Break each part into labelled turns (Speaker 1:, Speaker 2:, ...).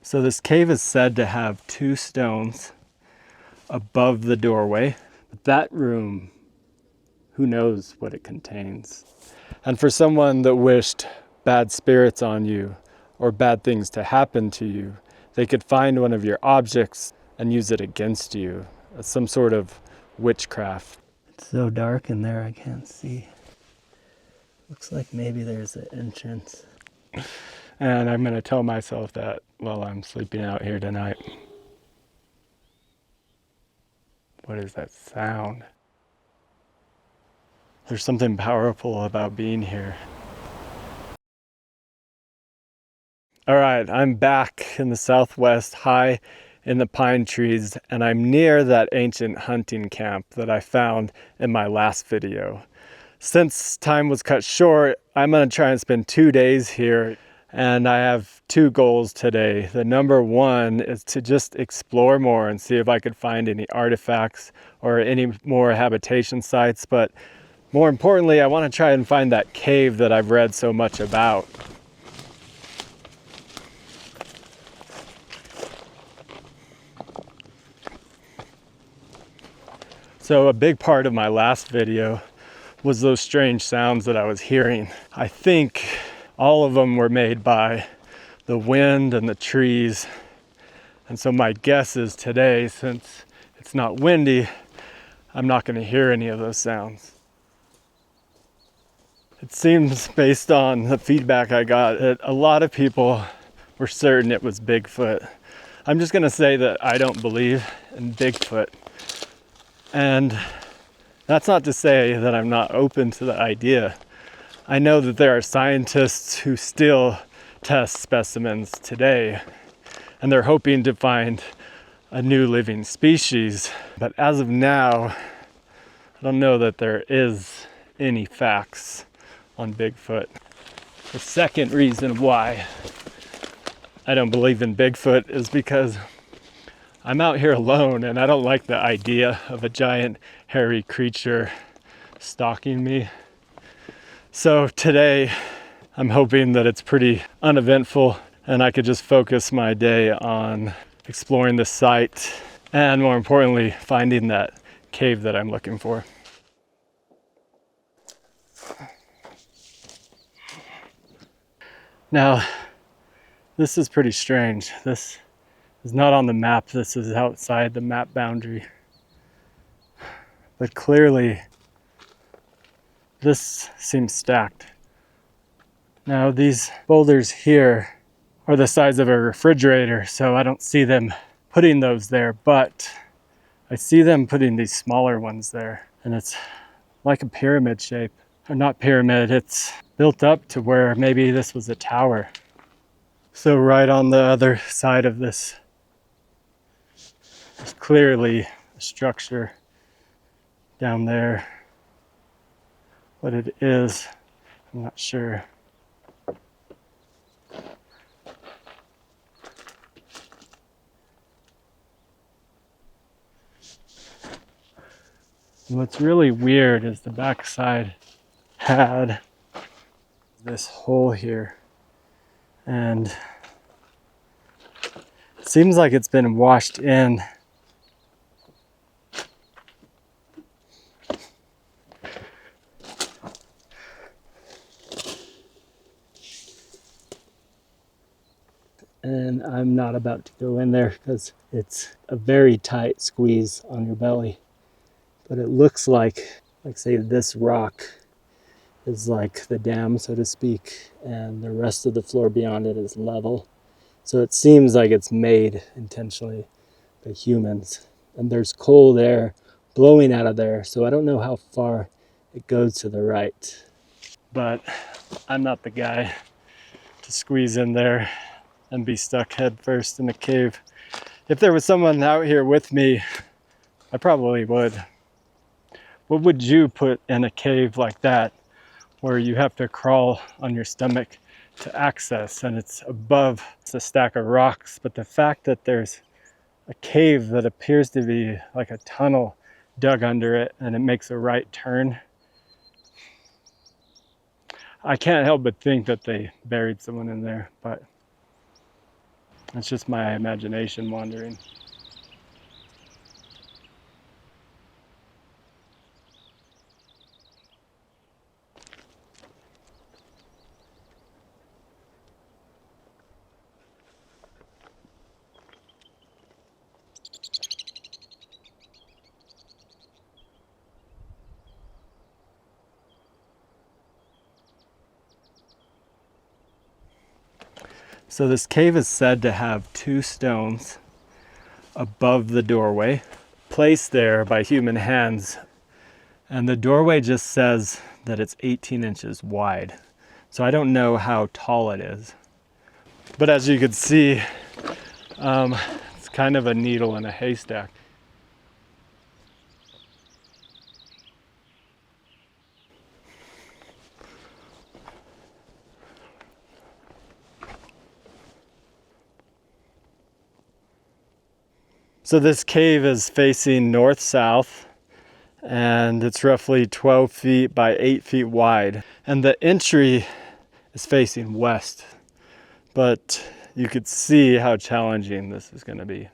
Speaker 1: So this cave is said to have two stones above the doorway. But that room, who knows what it contains? And for someone that wished bad spirits on you or bad things to happen to you, they could find one of your objects and use it against you as some sort of witchcraft. It's so dark in there I can't see. Looks like maybe there's an entrance. And I'm gonna tell myself that while I'm sleeping out here tonight. What is that sound? There's something powerful about being here. All right, I'm back in the Southwest, high in the pine trees, and I'm near that ancient hunting camp that I found in my last video. Since time was cut short, I'm gonna try and spend 2 days here, and I have two goals today. The number one is to just explore more and see if I could find any artifacts or any more habitation sites, but more importantly, I wanna try and find that cave that I've read so much about. So a big part of my last video was those strange sounds that I was hearing. I think all of them were made by the wind and the trees. And so my guess is today, since it's not windy, I'm not going to hear any of those sounds. It seems, based on the feedback I got, that a lot of people were certain it was Bigfoot. I'm just going to say that I don't believe in Bigfoot. And that's not to say that I'm not open to the idea. I know that there are scientists who still test specimens today, and they're hoping to find a new living species. But as of now, I don't know that there is any facts on Bigfoot. The second reason why I don't believe in Bigfoot is because I'm out here alone, and I don't like the idea of a giant hairy creature stalking me. So today I'm hoping that it's pretty uneventful and I could just focus my day on exploring the site and, more importantly, finding that cave that I'm looking for. Now, this is pretty strange. This is not on the map. This is outside the map boundary. But clearly, this seems stacked. Now, these boulders here are the size of a refrigerator, so I don't see them putting those there, but I see them putting these smaller ones there, and it's like a pyramid shape. Or not pyramid, it's built up to where maybe this was a tower. So right on the other side of this, there's clearly a structure down there. What it is, I'm not sure. And what's really weird is the backside had this hole here, and it seems like it's been washed in. And I'm not about to go in there because it's a very tight squeeze on your belly. But it looks like say this rock is like the dam, so to speak, and the rest of the floor beyond it is level. So it seems like it's made intentionally by humans. And there's cold air blowing out of there, so I don't know how far it goes to the right. But I'm not the guy to squeeze in there and be stuck head first in a cave. If there was someone out here with me, I probably would. What would you put in a cave like that, where you have to crawl on your stomach to access, and it's above a stack of rocks, but the fact that there's a cave that appears to be like a tunnel dug under it and it makes a right turn, I can't help but think that they buried someone in there, but It's just my imagination wandering. So this cave is said to have 2 stones above the doorway, placed there by human hands. And the doorway just says that it's 18 inches wide. So I don't know how tall it is. But as you can see, it's kind of a needle in a haystack. So this cave is facing north-south, and it's roughly 12 feet by 8 feet wide. And the entry is facing west, but you could see how challenging this is going to be.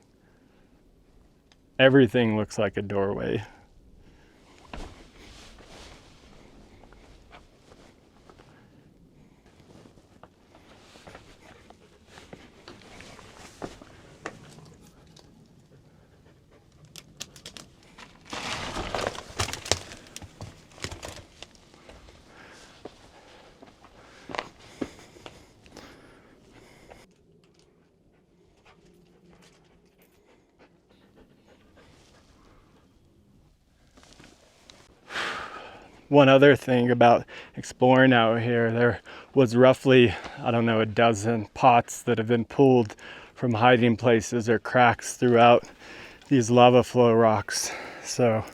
Speaker 1: Everything looks like a doorway. One other thing about exploring out here, there was roughly, I don't know, a dozen pots that have been pulled from hiding places or cracks throughout these lava flow rocks. So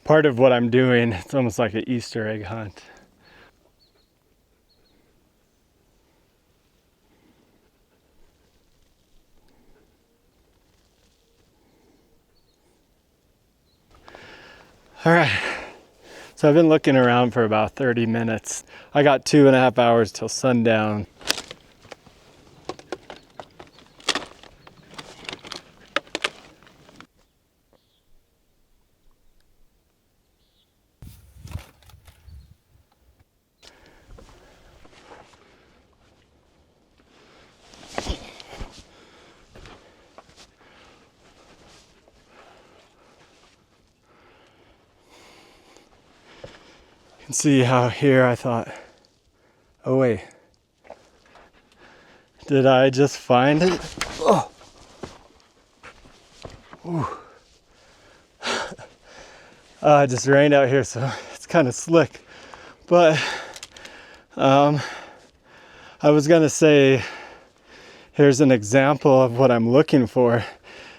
Speaker 1: part of what I'm doing, it's almost like an Easter egg hunt. All right. So I've been looking around for about 30 minutes. I got 2.5 hours till sundown. You can see how here I thought, oh wait, did I just find it? Oh. It just rained out here, so it's kind of slick. But I was gonna say, here's an example of what I'm looking for.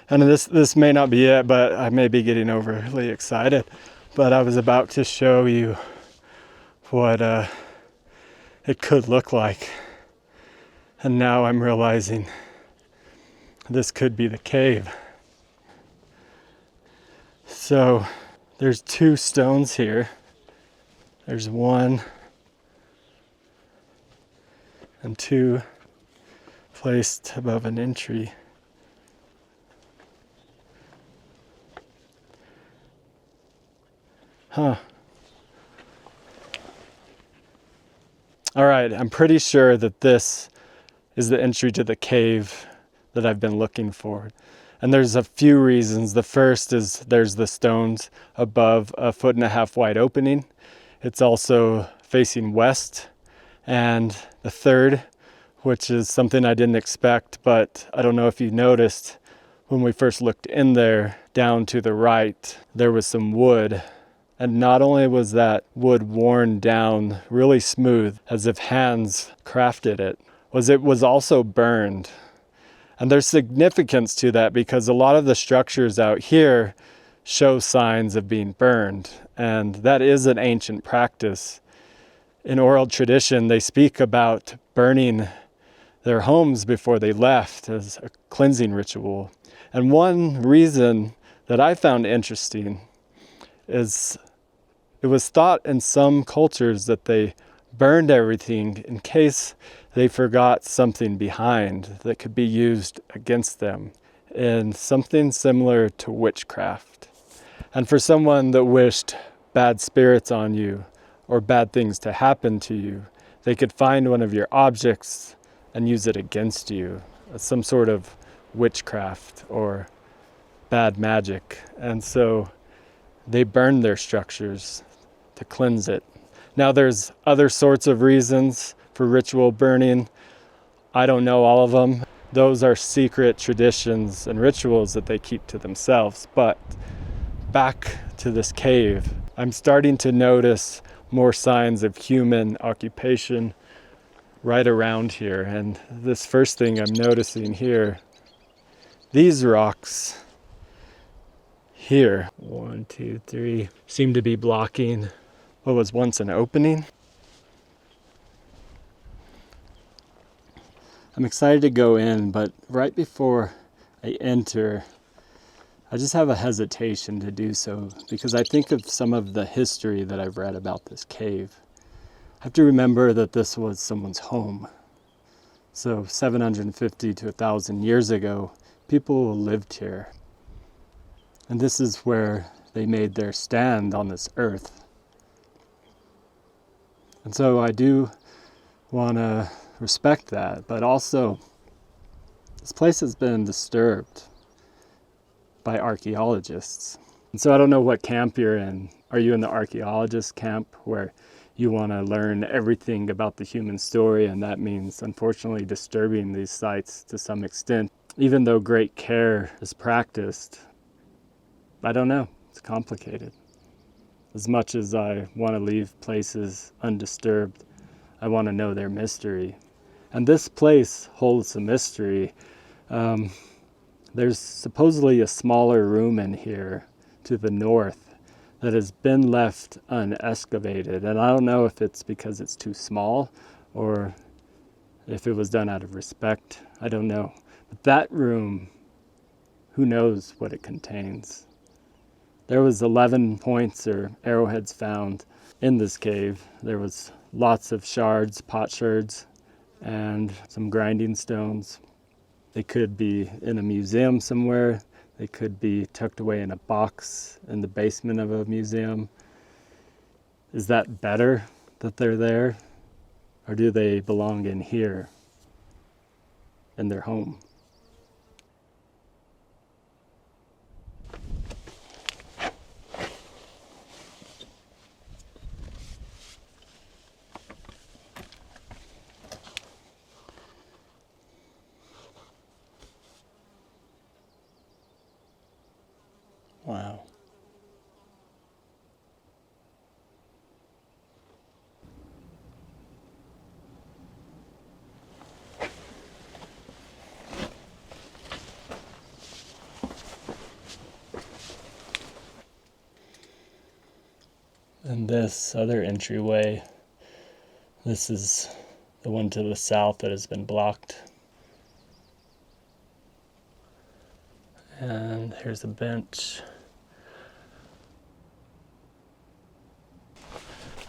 Speaker 1: And this may not be it, but I may be getting overly excited. But I was about to show you what it could look like. And now I'm realizing this could be the cave. So there's 2 stones here. There's 1 and 2 placed above an entry. Huh. All right, I'm pretty sure that this is the entry to the cave that I've been looking for. And there's a few reasons. The first is there's the stones above a 1.5 foot wide opening. It's also facing west. And the third, which is something I didn't expect, but I don't know if you noticed, when we first looked in there, down to the right, there was some wood. And not only was that wood worn down really smooth, as if hands crafted it was also burned. And there's significance to that because a lot of the structures out here show signs of being burned. And that is an ancient practice. In oral tradition, they speak about burning their homes before they left as a cleansing ritual. And one reason that I found interesting is it was thought in some cultures that they burned everything in case they forgot something behind that could be used against them in something similar to witchcraft. And for someone that wished bad spirits on you or bad things to happen to you, they could find one of your objects and use it against you as some sort of witchcraft or bad magic. And so they burned their structures to cleanse it. Now there's other sorts of reasons for ritual burning. I don't know all of them. Those are secret traditions and rituals that they keep to themselves. But back to this cave, I'm starting to notice more signs of human occupation right around here. And this first thing I'm noticing here, these rocks here, 1, 2, 3, seem to be blocking what was once an opening. I'm excited to go in, but right before I enter, I just have a hesitation to do so because I think of some of the history that I've read about this cave. I have to remember that this was someone's home. So 750 to 1,000 years ago, people lived here. And this is where they made their stand on this earth. And so I do want to respect that, but also this place has been disturbed by archaeologists. And so I don't know what camp you're in. Are you in the archaeologist camp where you want to learn everything about the human story, and that means unfortunately disturbing these sites to some extent, even though great care is practiced? I don't know. It's complicated. As much as I want to leave places undisturbed, I want to know their mystery. And this place holds a mystery. There's supposedly a smaller room in here to the north that has been left unexcavated. And I don't know if it's because it's too small or if it was done out of respect. I don't know. But that room, who knows what it contains? There was 11 points or arrowheads found in this cave. There was lots of shards, potsherds, and some grinding stones. They could be in a museum somewhere. They could be tucked away in a box in the basement of a museum. Is that better that they're there? Or do they belong in here, in their home? Wow. And this other entryway, this is the one to the south that has been blocked. And here's a bench.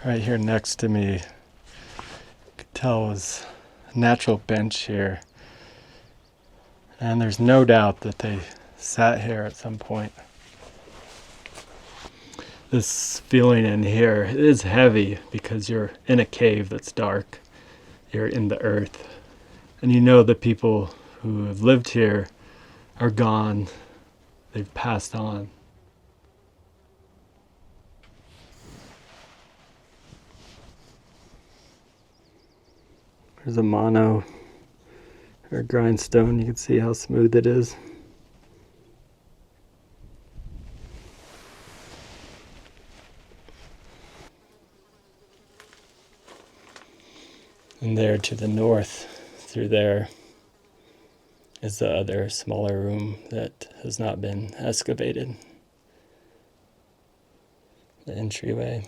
Speaker 1: Right here next to me, you could tell was a natural bench here. And there's no doubt that they sat here at some point. This feeling in here is heavy because you're in a cave that's dark. You're in the earth. And you know the people who have lived here are gone. They've passed on. There's a mono or grindstone. You can see how smooth it is. And there to the north, through there, is the other smaller room that has not been excavated. The entryway.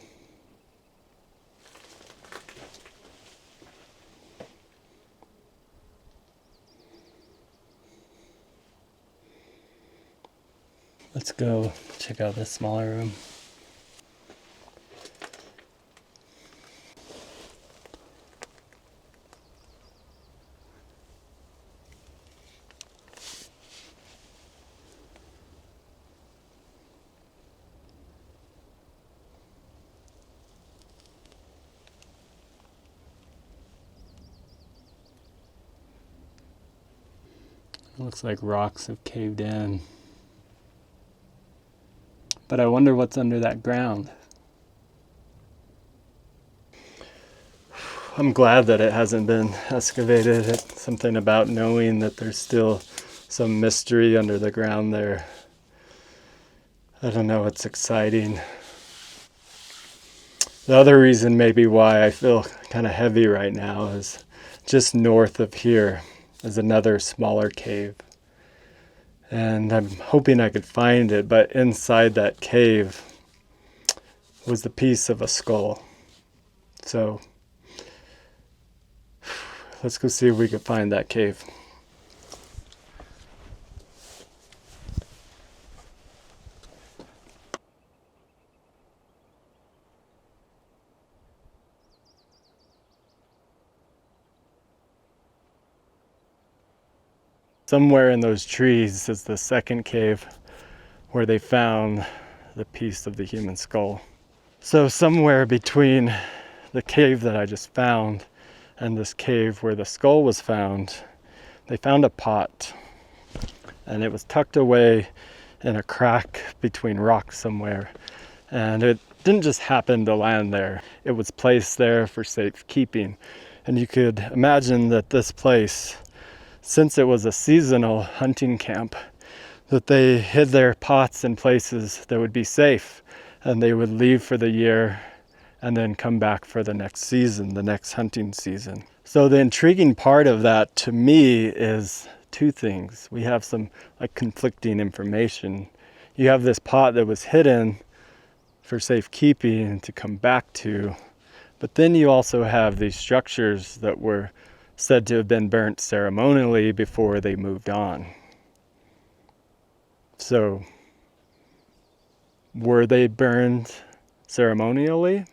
Speaker 1: Let's go check out this smaller room. It looks like rocks have caved in. But I wonder what's under that ground. I'm glad that it hasn't been excavated. It's something about knowing that there's still some mystery under the ground there. I don't know, it's exciting. The other reason maybe why I feel kind of heavy right now is just north of here is another smaller cave. And I'm hoping I could find it, but inside that cave was the piece of a skull. So let's go see if we can find that cave. Somewhere in those trees is the second cave where they found the piece of the human skull. So somewhere between the cave that I just found and this cave where the skull was found, they found a pot, and it was tucked away in a crack between rocks somewhere. And it didn't just happen to land there. It was placed there for safekeeping. And you could imagine that this place, since it was a seasonal hunting camp, that they hid their pots in places that would be safe, and they would leave for the year and then come back for the next season, the next hunting season. So the intriguing part of that to me is two things. We have some like conflicting information. You have this pot that was hidden for safekeeping to come back to, but then you also have these structures that were said to have been burnt ceremonially before they moved on. So were they burned ceremonially?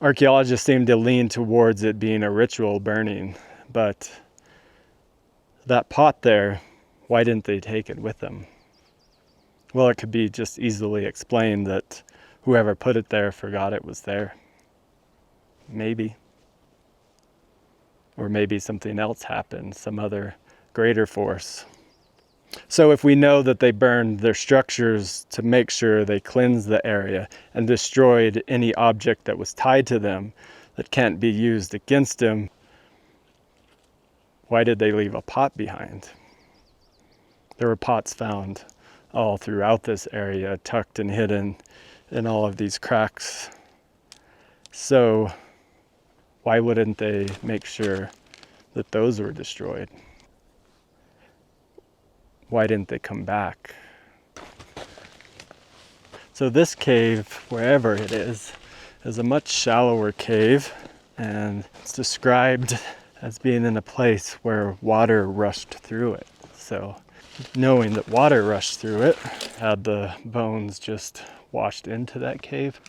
Speaker 1: Archaeologists seem to lean towards it being a ritual burning, but that pot there, why didn't they take it with them? Well, it could be just easily explained that whoever put it there forgot it was there. Maybe. Or maybe something else happened, some other greater force. So if we know that they burned their structures to make sure they cleansed the area and destroyed any object that was tied to them that can't be used against them, why did they leave a pot behind? There were pots found all throughout this area, tucked and hidden in all of these cracks. So why wouldn't they make sure that those were destroyed? Why didn't they come back? So this cave, wherever it is a much shallower cave, and it's described as being in a place where water rushed through it. So knowing that water rushed through it, had the bones just washed into that cave.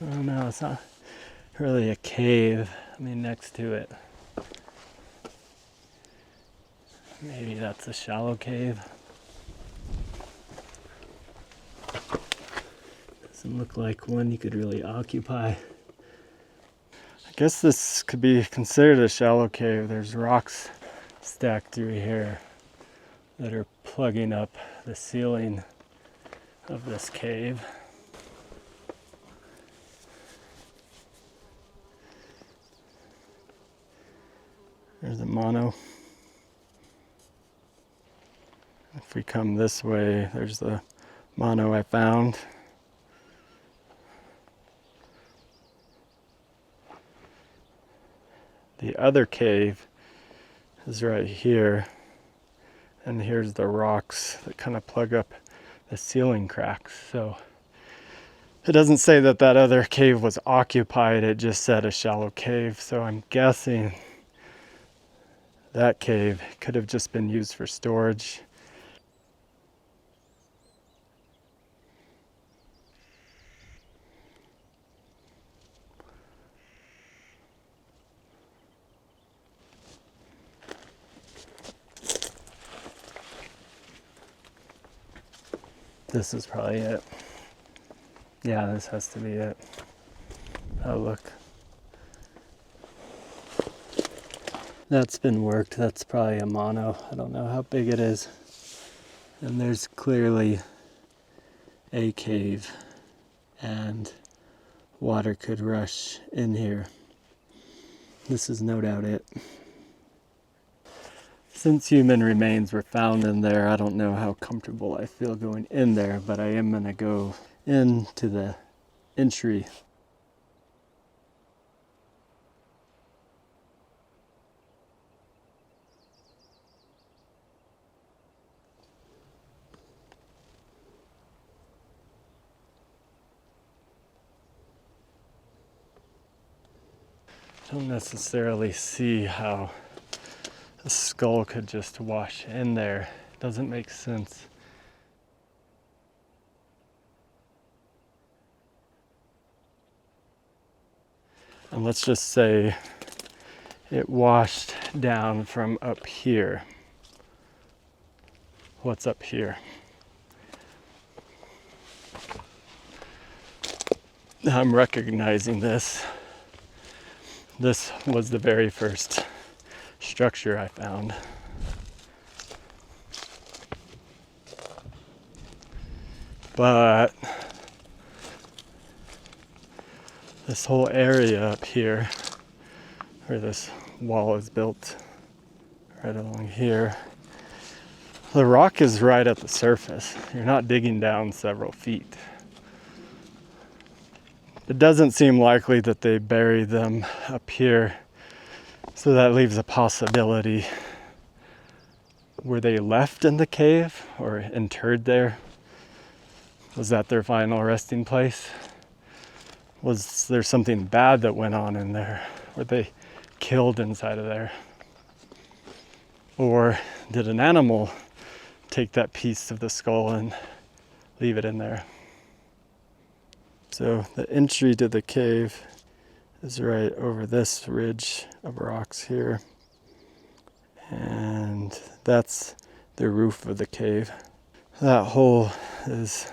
Speaker 1: Oh no, it's not really a cave. I mean, next to it. Maybe that's a shallow cave. Doesn't look like one you could really occupy. I guess this could be considered a shallow cave. There's rocks stacked through here that are plugging up the ceiling of this cave. There's a mono. If we come this way, there's the mono I found. The other cave is right here, and here's the rocks that kind of plug up the ceiling cracks. So It doesn't say that that other cave was occupied, it just said a shallow cave, so I'm guessing that cave could have just been used for storage. This is probably it. Yeah, this has to be it. Oh, look. That's been worked. That's probably a mono. I don't know how big it is. And there's clearly a cave, and water could rush in here. This is no doubt it. Since human remains were found in there, I don't know how comfortable I feel going in there, but I am gonna go into the entry. I don't necessarily see how a skull could just wash in there. It doesn't make sense. And let's just say it washed down from up here. What's up here? I'm recognizing this. This was the very first structure I found. But this whole area up here, where this wall is built, right along here, the rock is right at the surface. You're not digging down several feet. It doesn't seem likely that they buried them up here, so that leaves a possibility. Were they left in the cave or interred there? Was that their final resting place? Was there something bad that went on in there? Were they killed inside of there? Or did an animal take that piece of the skull and leave it in there? So the entry to the cave is right over this ridge of rocks here. And that's the roof of the cave. That hole is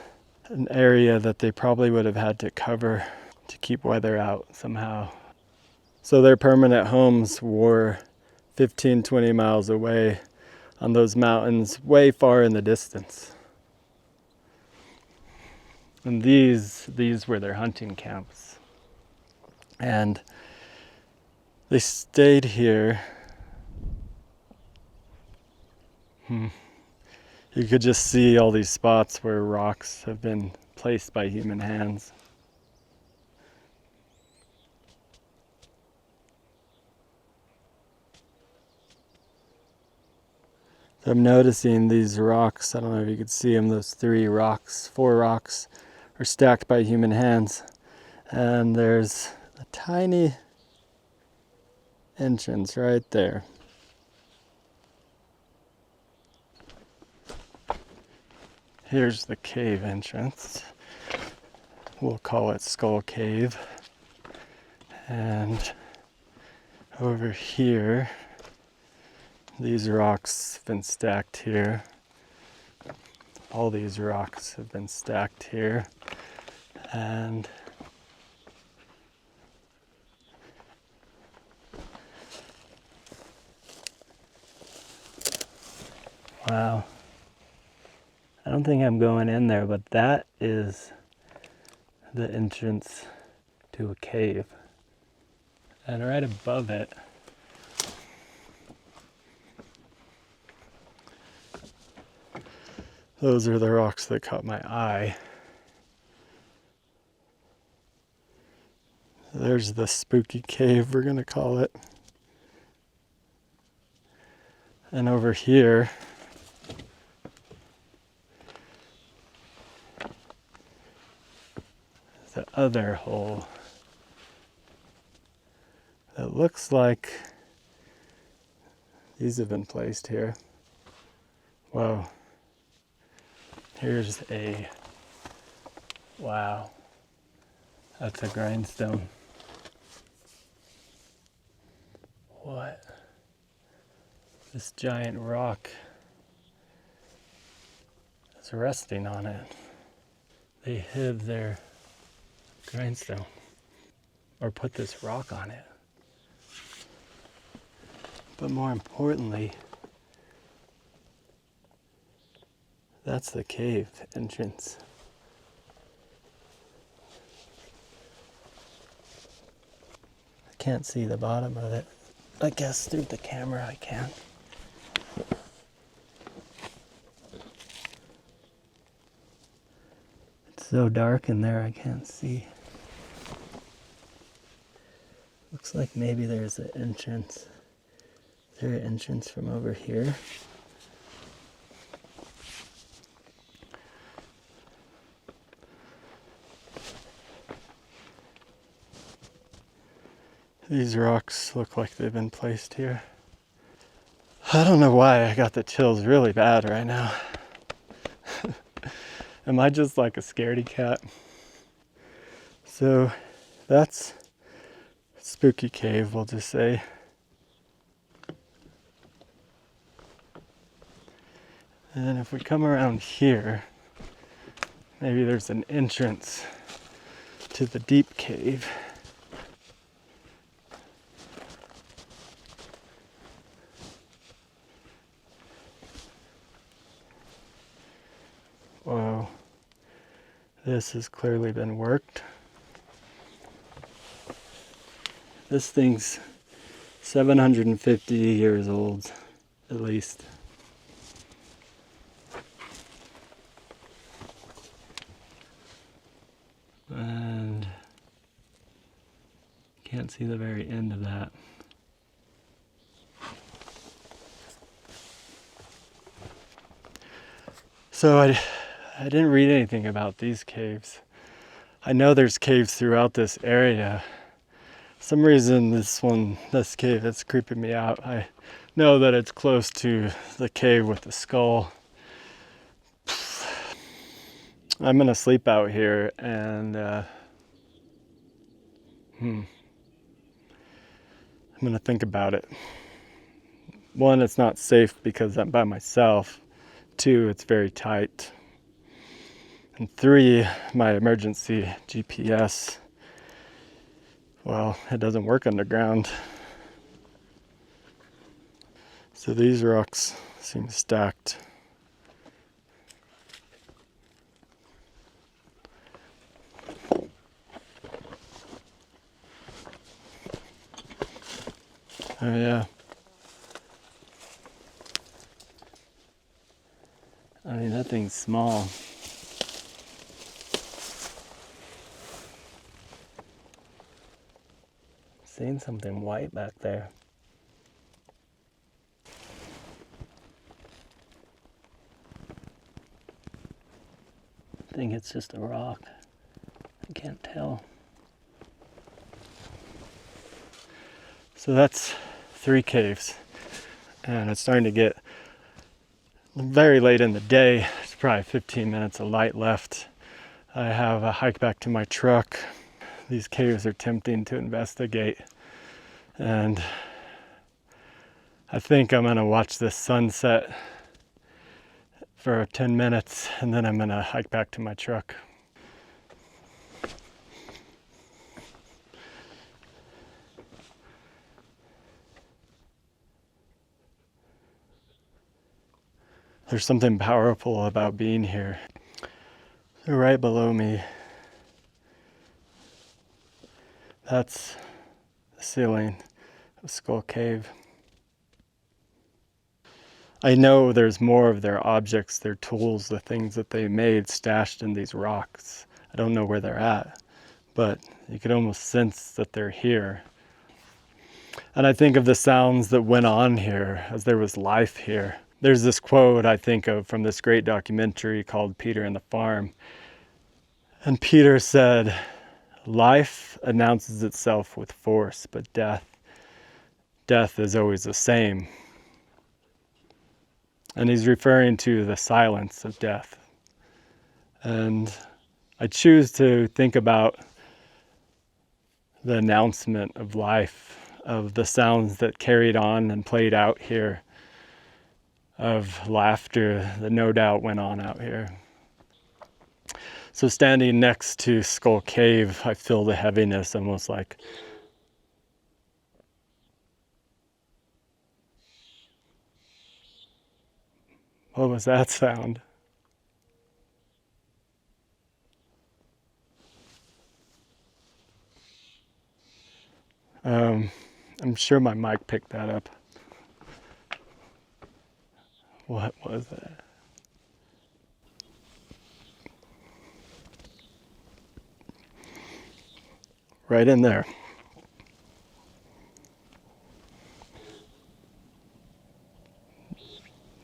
Speaker 1: an area that they probably would have had to cover to keep weather out somehow. So their permanent homes were 15, 20 miles away on those mountains way far in the distance. And these were their hunting camps. And they stayed here. You could just see all these spots where rocks have been placed by human hands. So I'm noticing these rocks, I don't know if you could see them, those 4 rocks are stacked by human hands. And there's a tiny entrance right there. Here's the cave entrance. We'll call it Skull Cave. And over here, these rocks have been stacked here. All these rocks have been stacked here. And wow. I don't think I'm going in there, but that is the entrance to a cave. And right above it, those are the rocks that caught my eye. There's the spooky cave, we're gonna call it. And over here, the other hole that looks like these have been placed here. Whoa. Here's a, wow, that's a grindstone. What? This giant rock is resting on it. They hid their grindstone, or put this rock on it. But more importantly, that's the cave entrance. I can't see the bottom of it. I guess through the camera I can. It's so dark in there I can't see. Looks like maybe there's an entrance. Is there an entrance from over here? These rocks look like they've been placed here. I don't know why I got the chills really bad right now. Am I just like a scaredy cat? So that's Spooky Cave, we'll just say. And then if we come around here, maybe there's an entrance to the deep cave. Whoa, this has clearly been worked. This thing's 750 years old, at least. And can't see the very end of that. So I didn't read anything about these caves. I know there's caves throughout this area. For some reason this cave is creeping me out. I know that it's close to the cave with the skull. I'm gonna sleep out here and I'm gonna think about it. One, it's not safe because I'm by myself. Two, it's very tight. And three, my emergency GPS, well, it doesn't work underground. So these rocks seem stacked. Oh yeah. I mean, that thing's small. Seeing something white back there. I think it's just a rock. I can't tell. So that's 3 caves. And it's starting to get very late in the day. It's probably 15 minutes of light left. I have a hike back to my truck. These caves are tempting to investigate. And I think I'm gonna watch this sunset for 10 minutes and then I'm gonna hike back to my truck. There's something powerful about being here. So right below me, that's the ceiling of Skull Cave. I know there's more of their objects, their tools, the things that they made stashed in these rocks. I don't know where they're at, but you could almost sense that they're here. And I think of the sounds that went on here as there was life here. There's this quote I think of from this great documentary called Peter and the Farm. And Peter said, Life announces itself with force, but death is always the same. And he's referring to the silence of death. And I choose to think about the announcement of life, of the sounds that carried on and played out here, of laughter that no doubt went on out here. So standing next to Skull Cave, I feel the heaviness, almost like what was that sound? I'm sure my mic picked that up. What was that? Right in there.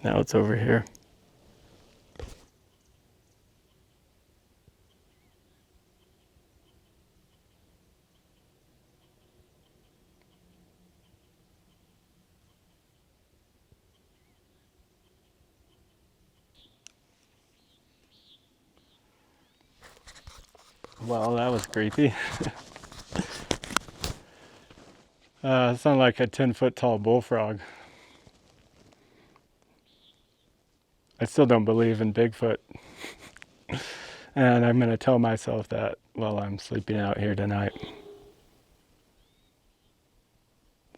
Speaker 1: Now it's over here. Well, that was creepy. It sounded like a 10-foot tall bullfrog. I still don't believe in Bigfoot. And I'm going to tell myself that while I'm sleeping out here tonight.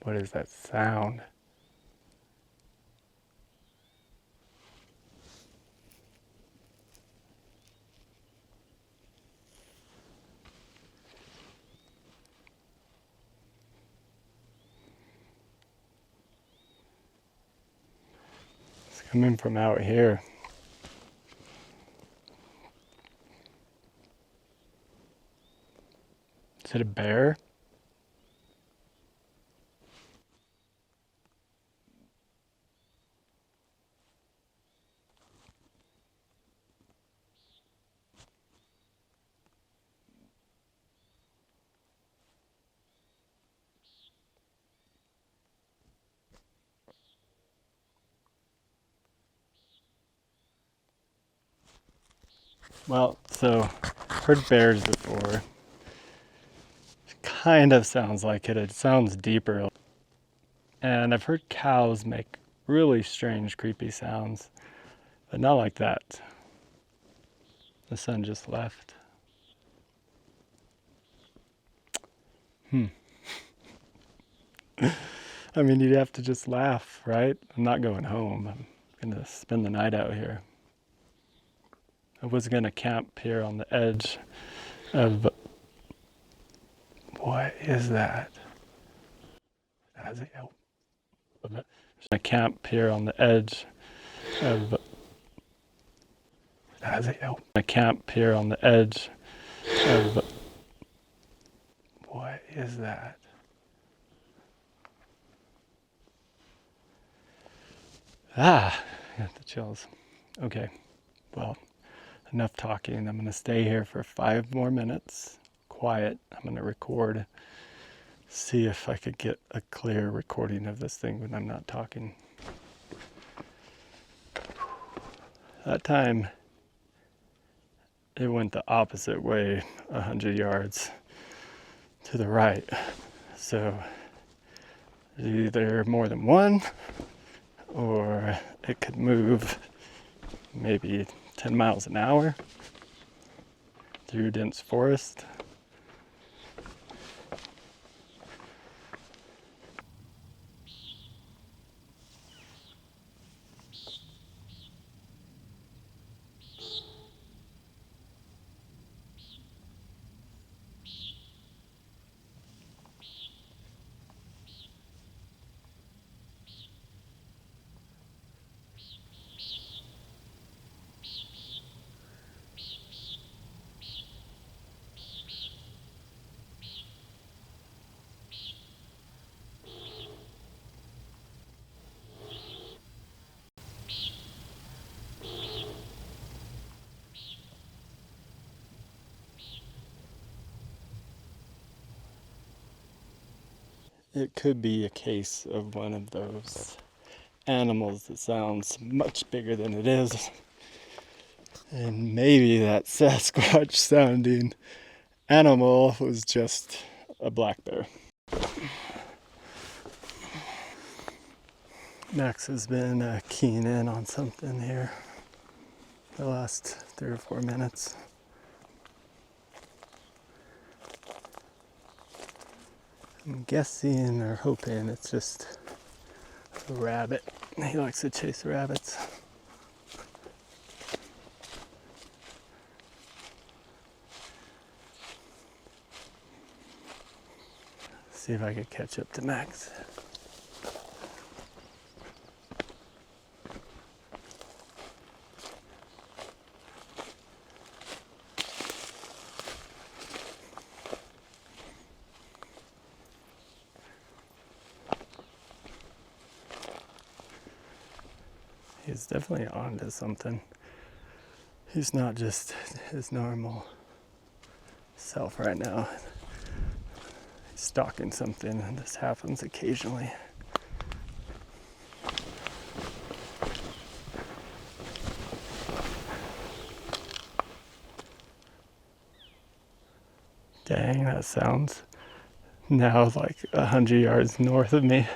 Speaker 1: What is that sound? It's coming from out here. Is it a bear? Well, so I've heard bears before. It kind of sounds like it. It sounds deeper. And I've heard cows make really strange, creepy sounds, but not like that. The sun just left. I mean, you'd have to just laugh, right? I'm not going home. I'm going to spend the night out here. I was going to camp here on the edge of... What is that? There's a camp here on the edge of... A camp here on the edge of... What is that? Ah, I got the chills. Okay, well, enough talking. I'm going to stay here for 5 more minutes. Quiet. I'm going to record. See if I could get a clear recording of this thing when I'm not talking. That time, it went the opposite way, 100 yards to the right. So, there's either more than one, or it could move maybe 10 miles an hour through dense forest. it could be a case of one of those animals that sounds much bigger than it is. And maybe that Sasquatch sounding animal was just a black bear. Max has been keying in on something here the last 3 or 4 minutes. I'm guessing or hoping it's just a rabbit. He likes to chase rabbits. See if I could catch up to Max. He's definitely onto something. He's not just his normal self right now. He's stalking something, and this happens occasionally. Dang, that sounds now like 100 yards north of me.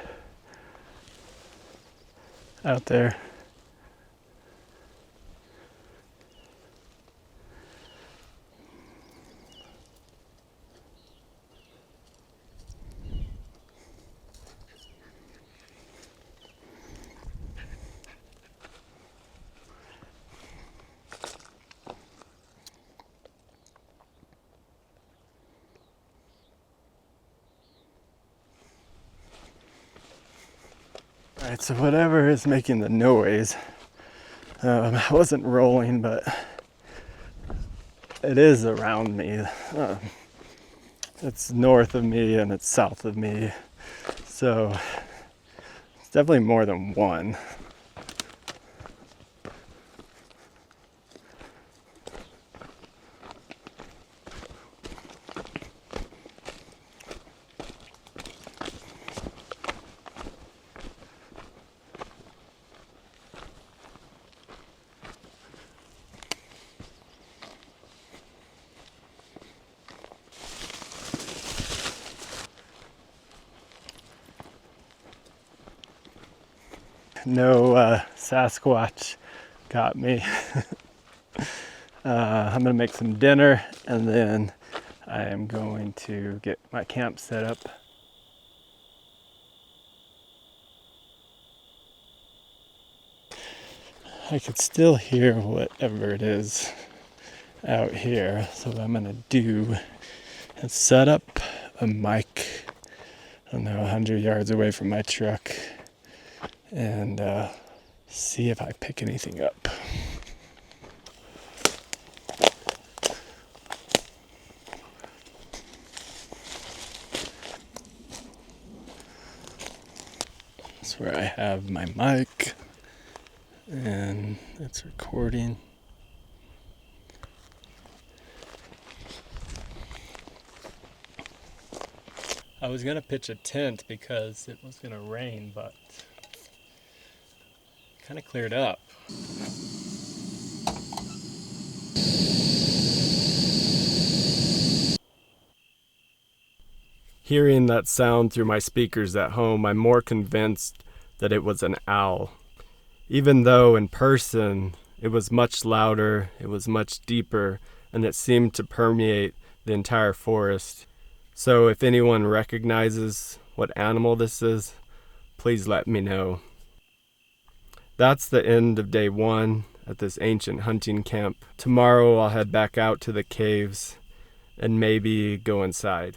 Speaker 1: Out there. Alright, so whatever is making the noise, I wasn't rolling, but it is around me. It's north of me and it's south of me, so it's definitely more than one. No Sasquatch got me. I'm gonna make some dinner and then I am going to get my camp set up. I could still hear whatever it is out here, so what I'm gonna do is set up a mic, I don't know, 100 yards away from my truck and see if I pick anything up. That's where I have my mic and it's recording. I was gonna pitch a tent because it was gonna rain, but kind of cleared up. Hearing that sound through my speakers at home, I'm more convinced that it was an owl. Even though in person it was much louder, it was much deeper, and it seemed to permeate the entire forest. So if anyone recognizes what animal this is, please let me know. That's the end of day 1 at this ancient hunting camp. Tomorrow I'll head back out to the caves and maybe go inside.